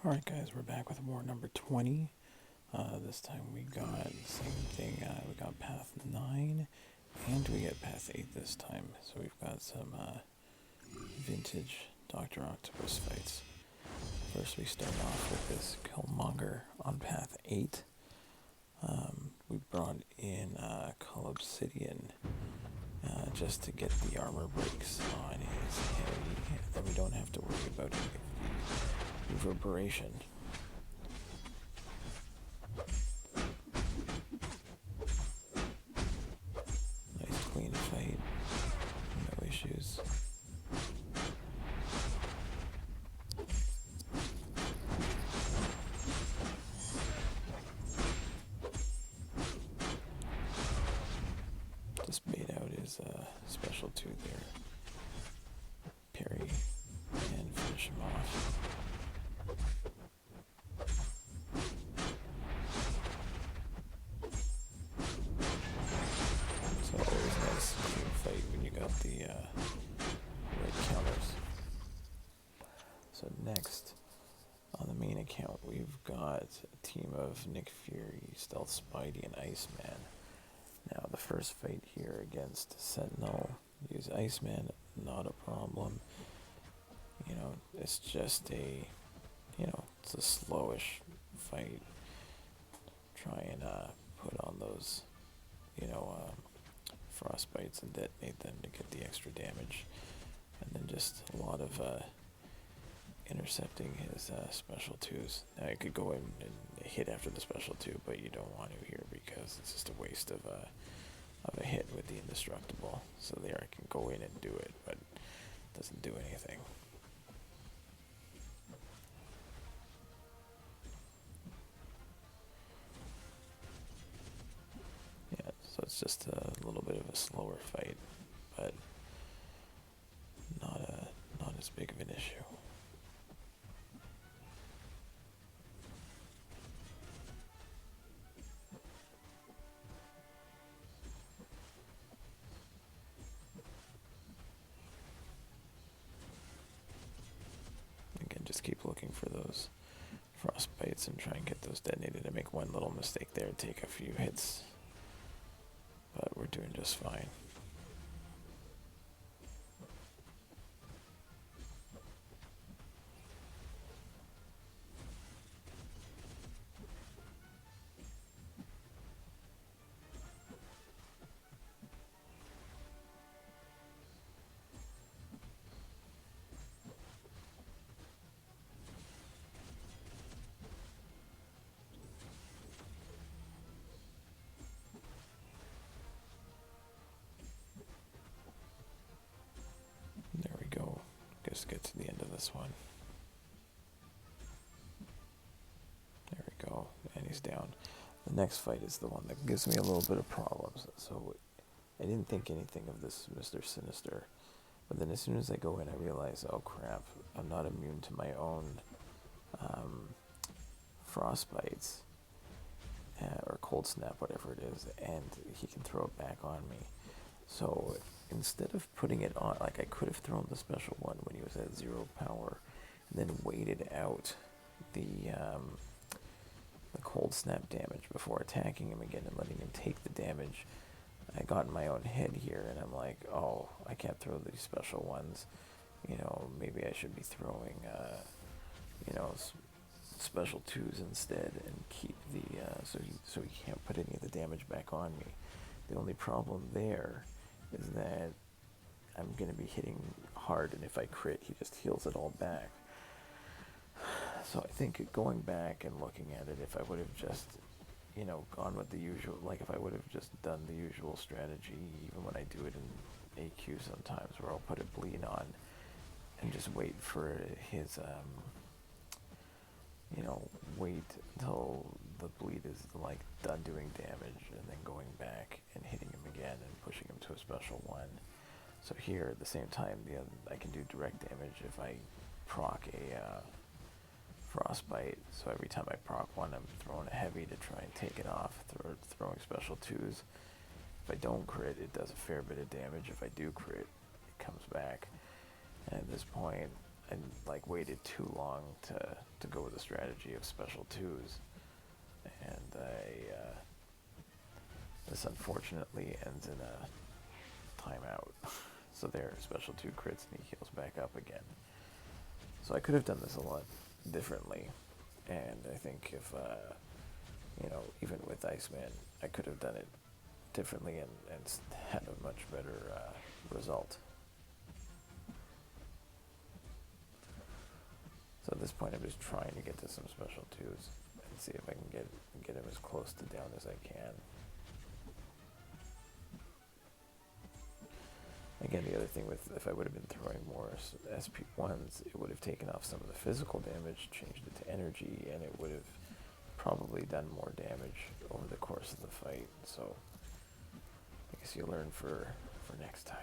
Alright guys, we're back with war number 20. This time we got the same thing, we got path 9, and we get path 8 this time. So we've got some vintage Dr. Octopus fights. First we start off with this Killmonger on path 8. We brought in Cull Obsidian just to get the armor breaks on his heavy, then we don't have to worry about any of the reverberation. Nice clean fight, no issues. Just bait out his special 2 there. Parry and finish him off. So always nice clean fight when you got the right counters. So next, on the main account, we've got a team of Nick Fury, Stealth Spidey, and Iceman. Now, the first fight here against Sentinel, use Iceman, not a problem. You know, it's just a, it's a slowish fight. Try and put on those, frostbites and detonate them to get the extra damage. And then just a lot of intercepting his special 2s. Now you could go in and hit after the special 2, but you don't want to here because it's just a waste of a hit with the indestructible. So there I can go in and do it, but it doesn't do anything. Yeah, so it's just a little bit of a slower fight, but not as big of an issue. Again, just keep looking for those frostbites and try and get those detonated. I make one little mistake there, take a few hits, but we're doing just fine. There we go. Just get to the end of this one. There we go. And he's down. The next fight is the one that gives me a little bit of problems. So I didn't think anything of this Mr. Sinister. But then as soon as I go in, I realize, oh crap, I'm not immune to my own frostbites. Or cold snap, whatever it is. And he can throw it back on me. So instead of putting it on, like I could have thrown the special one when he was at 0 power, and then waited out the cold snap damage before attacking him again and letting him take the damage. I got in my own head here, and I'm like, oh, I can't throw these special ones. Maybe I should be throwing, special 2s instead, and keep the so he can't put any of the damage back on me. The only problem there is that I'm going to be hitting hard, and if I crit, he just heals it all back. So I think going back and looking at it, if I would have just, gone with the usual, like if I would have just done the usual strategy, even when I do it in AQ sometimes, where I'll put a bleed on and just wait for his, wait until the bleed is like done doing damage, and then going back and hitting him again and pushing him to a special 1. So here at the same time, I can do direct damage if I proc a frostbite. So every time I proc one, I'm throwing a heavy to try and take it off, throwing special 2s. If I don't crit, it does a fair bit of damage. If I do crit, it comes back. And at this point, like waited too long to go with the strategy of special twos, and this unfortunately ends in a timeout. So there, special 2 crits and he heals back up again. So I could have done this a lot differently, and I think if even with Iceman, I could have done it differently and had a much better result. So at this point, I'm just trying to get to some special 2s and see if I can get him as close to down as I can. Again, the other thing with, if I would have been throwing more SP1s, it would have taken off some of the physical damage, changed it to energy, and it would have probably done more damage over the course of the fight. So I guess you learn for next time.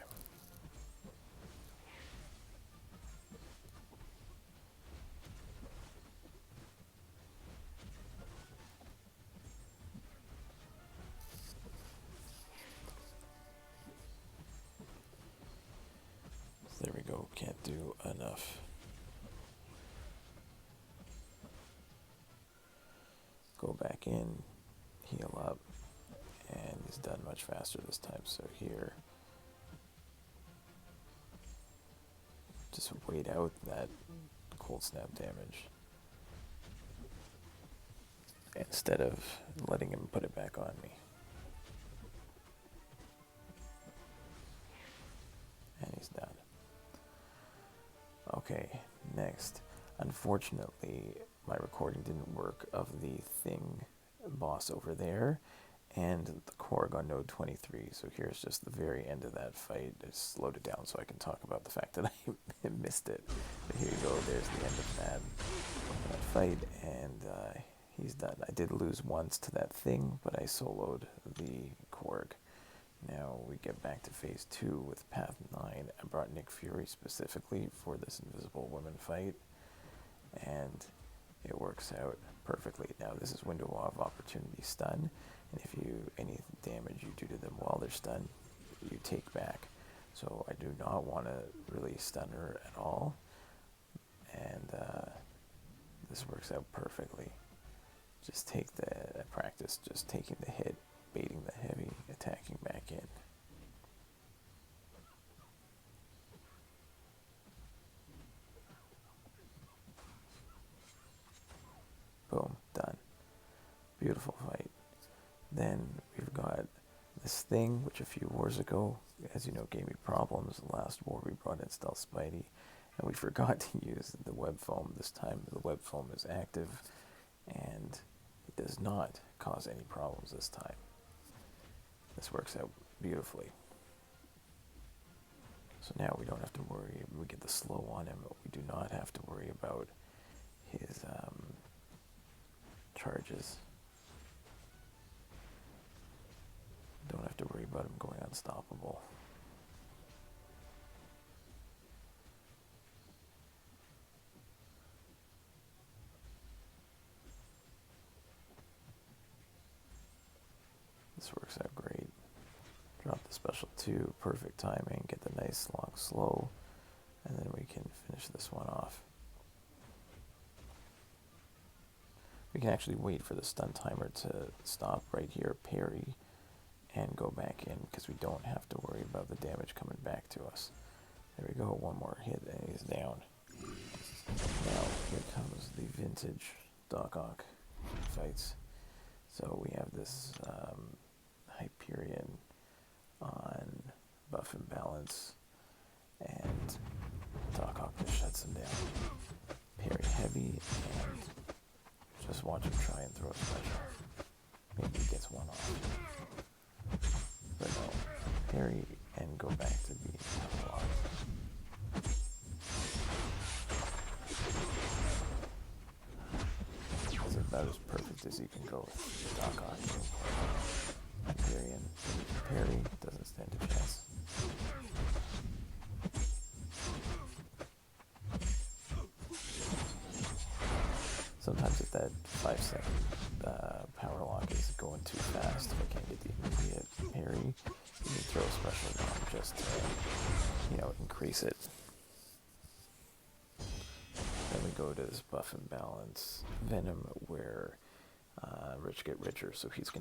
There we go, can't do enough. Go back in, heal up, and he's done much faster this time. So here, just wait out that cold snap damage instead of letting him put it back on me. And he's done. Okay, next. Unfortunately, my recording didn't work of the thing boss over there and the Korg on node 23. So here's just the very end of that fight. I slowed it down so I can talk about the fact that I missed it. But here you go, there's the end of that fight, and he's done. I did lose once to that thing, but I soloed the Korg. Now we get back to phase 2 with Path 9. I brought Nick Fury specifically for this Invisible Woman fight, and it works out perfectly. Now this is window of opportunity stun, and if any damage you do to them while they're stunned, you take back. So I do not want to really stun her at all, and this works out perfectly. Just take I practice just taking the hit, baiting the heavy, attacking back in. Boom, done. Beautiful fight. Then we've got this thing, which a few wars ago, as you know, gave me problems. The last war we brought in Stealth Spidey, and we forgot to use the web foam. This time the web foam is active, and it does not cause any problems this time. This works out beautifully. So now we don't have to worry. We get the slow on him, but we do not have to worry about his charges. Don't have to worry about him going unstoppable. This works out great. Drop the special 2, perfect timing, get the nice long slow, and then we can finish this one off. We can actually wait for the stun timer to stop right here, parry, and go back in, because we don't have to worry about the damage coming back to us. There we go, one more hit and he's down. Now here comes the vintage Doc Ock fights. So we have this Hyperion on buff and balance, and Doc Ock just shuts him down. Parry heavy, and just watch him try and throw a special. Maybe he gets one off. But no, parry and go back to the power lock. It's about as perfect as you can go with Doc Ock. Hyperion, parry, doesn't stand a chance. Sometimes if that 5-second power lock is going too fast, if I can't get the immediate parry, you can throw a special down just to, increase it. go to this buff and balance Venom where rich get richer, so he's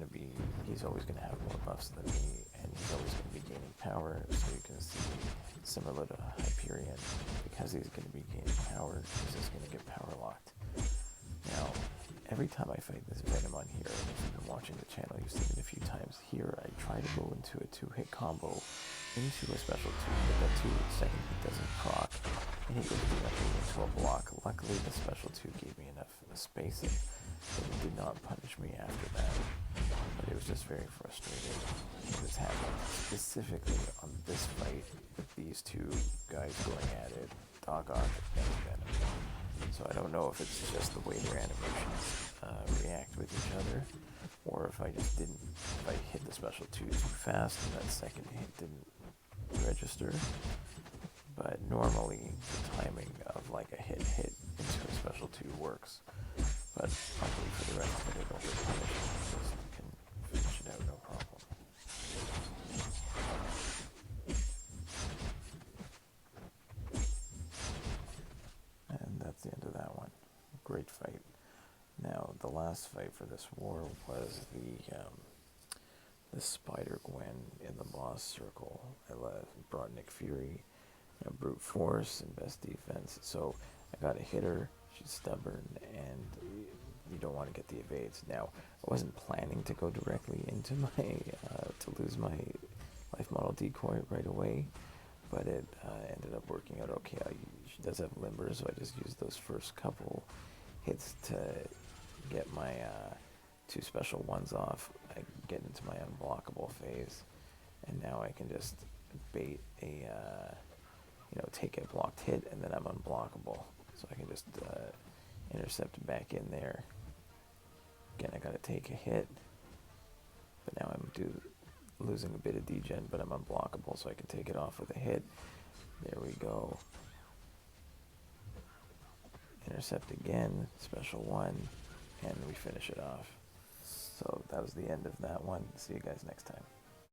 always gonna have more buffs than me, and he's always gonna be gaining power. So you can see, similar to Hyperion, because he's gonna be gaining power, he's just gonna get power locked. Now, every time I fight this Venom on here, if you've been watching the channel, you've seen it a few times here, I try to go into a 2-hit combo into a special 2, but that 2-second hit doesn't proc, and he goes directly into a block. Luckily, the special 2 gave me enough spacing that it did not punish me after that, but it was just very frustrating. This happened specifically on this fight with these two guys going at it, Doc Ock and Venom. So I don't know if it's just the way their animations react with each other, or if I hit the special 2 too fast and that second hit didn't register. But normally the timing of like a hit into a special 2 works. But luckily for the rest of it, I don't get punished. Just can finish it out, no problem. And that's the end of that one. Great fight. Now, the last fight for this war was the Spider Gwen in the boss circle. I brought Nick Fury, brute force and best defense. So I got to hit her. She's stubborn, and you don't want to get the evades. Now, I wasn't planning to go directly into my to lose my life model decoy right away, but it ended up working out okay. She does have limber, so I just used those first couple hits to get my 2 special ones off. I get into my unblockable phase, and now I can just bait a take a blocked hit, and then I'm unblockable, so I can just intercept back in there. Again, I gotta take a hit, but now I'm losing a bit of degen, but I'm unblockable, so I can take it off with a hit. There we go. Intercept again, special 1, and we finish it off. So that was the end of that one. See you guys next time.